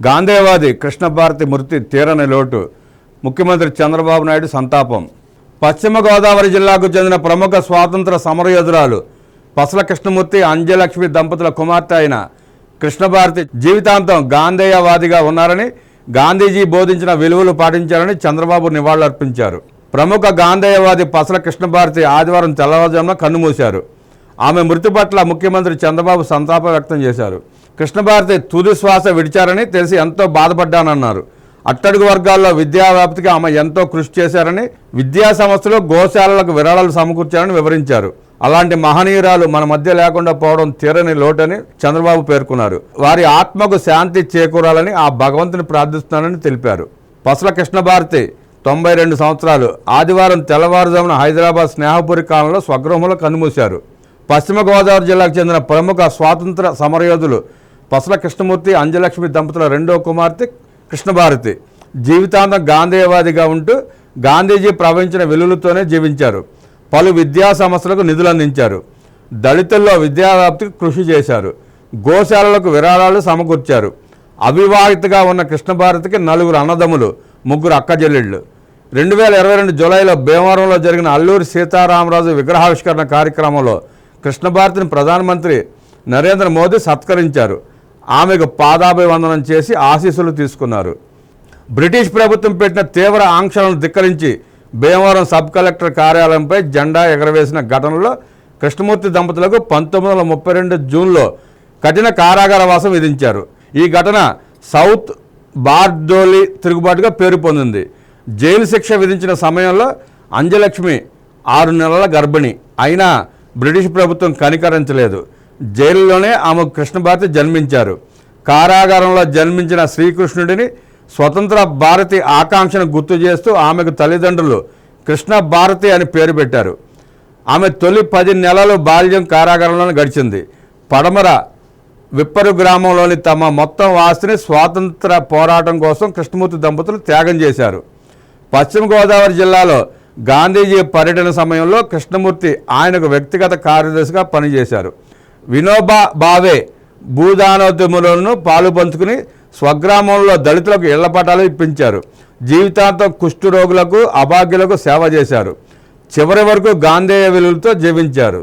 గాంధేయవాది కృష్ణభారతి మృతి తీరని లోటు. ముఖ్యమంత్రి చంద్రబాబు నాయుడు సంతాపం. పశ్చిమ గోదావరి జిల్లాకు చెందిన ప్రముఖ స్వాతంత్ర సమరయోధురాలు పసల కృష్ణమూర్తి, అంజలక్ష్మి దంపతుల కుమార్తె అయిన కృష్ణభారతి జీవితాంతం గాంధేయవాదిగా ఉన్నారని, గాంధీజీ బోధించిన విలువలు పాటించారని చంద్రబాబు నివాళులర్పించారు. ప్రముఖ గాంధేయవాది పసల కృష్ణభారతి ఆదివారం తెల్లవారుజామున కన్నుమూశారు. ఆమె మృతి పట్ల ముఖ్యమంత్రి చంద్రబాబు సంతాపం వ్యక్తం చేశారు. కృష్ణభారతి తుది శ్వాస విడిచారని తెలిసి ఎంతో బాధపడ్డానన్నారు. అట్టడుగు వర్గాల్లో విద్యా వ్యాప్తికి ఆమె ఎంతో కృషి చేశారని, విద్యా సంస్థలు, గోశాలలకు విరాళాలు సమకూర్చారని వివరించారు. అలాంటి మహనీయురాలు మన మధ్య లేకుండా పోవడం తీరని లోటని చంద్రబాబు పేర్కొన్నారు. వారి ఆత్మకు శాంతి చేకూరాలని ఆ భగవంతుని ప్రార్థిస్తున్నానని తెలిపారు. పసల కృష్ణభారతి 92 సంవత్సరాలు. ఆదివారం తెల్లవారుజామున హైదరాబాద్ స్నేహపురి కాలంలో స్వగృహంలో కన్నుమూశారు. పశ్చిమ గోదావరి జిల్లాకు చెందిన ప్రముఖ స్వాతంత్ర సమరయోధులు పసల కృష్ణమూర్తి, అంజలక్ష్మి దంపతుల రెండో కుమార్తె కృష్ణభారతి జీవితాంతం గాంధేయవాదిగా ఉంటూ గాంధీజీ ప్రవహించిన విలువలతోనే జీవించారు. పలు విద్యా సంస్థలకు నిధులు అందించారు. దళితుల్లో విద్యావ్యాప్తికి కృషి చేశారు. గోశాలలకు విరాళాలు సమకూర్చారు. అవివాహితగా ఉన్న కృష్ణభారతికి 4 అన్నదమ్ములు, 3 అక్కచెల్లెళ్ళు. 2022 జూలైలో భీమవరంలో జరిగిన అల్లూరి సీతారామరాజు విగ్రహావిష్కరణ కార్యక్రమంలో కృష్ణభారతిని ప్రధానమంత్రి నరేంద్ర మోదీ సత్కరించారు. ఆమెకు పాదాభివందనం చేసి ఆశీస్సులు తీసుకున్నారు. బ్రిటిష్ ప్రభుత్వం పెట్టిన తీవ్ర ఆంక్షలను ధిక్కరించి భీమవరం సబ్ కలెక్టర్ కార్యాలయంపై జెండా ఎగరవేసిన ఘటనలో కృష్ణమూర్తి దంపతులకు 1932 జూన్లో కఠిన కారాగార వాసం విధించారు. ఈ ఘటన సౌత్ బార్డోలి తిరుగుబాటుగా పేరు పొందింది. జైలు శిక్ష విధించిన సమయంలో అంజలక్ష్మి 6 నెలల గర్భిణి. అయినా బ్రిటిష్ ప్రభుత్వం కనికరించలేదు. జైలులోనే ఆమె కృష్ణభారతి జన్మించారు. కారాగారంలో జన్మించిన శ్రీకృష్ణుడిని స్వతంత్ర భారతి ఆకాంక్షను గుర్తు చేస్తూ ఆమెకు తల్లిదండ్రులు కృష్ణభారతి అని పేరు పెట్టారు. ఆమె తొలి 10 నెలలు బాల్యం కారాగారంలోనే గడిచింది. పడమర విప్పరు గ్రామంలోని తమ మొత్తం ఆస్తిని స్వాతంత్ర పోరాటం కోసం కృష్ణమూర్తి దంపతులు త్యాగం చేశారు. పశ్చిమ గోదావరి జిల్లాలో గాంధీజీ పర్యటన సమయంలో కృష్ణమూర్తి ఆయనకు వ్యక్తిగత కార్యదర్శిగా పనిచేశారు. వినోబా భావే భూదానోద్యమంలోనూ పాలు పంచుకుని స్వగ్రామంలో దళితులకు ఇళ్ల పట్టాలు ఇప్పించారు. జీవితాంతం కుష్ఠరోగులకు, అభాగ్యులకు సేవ చేశారు. చివరి వరకు గాంధేయ విలువలతో జీవించారు.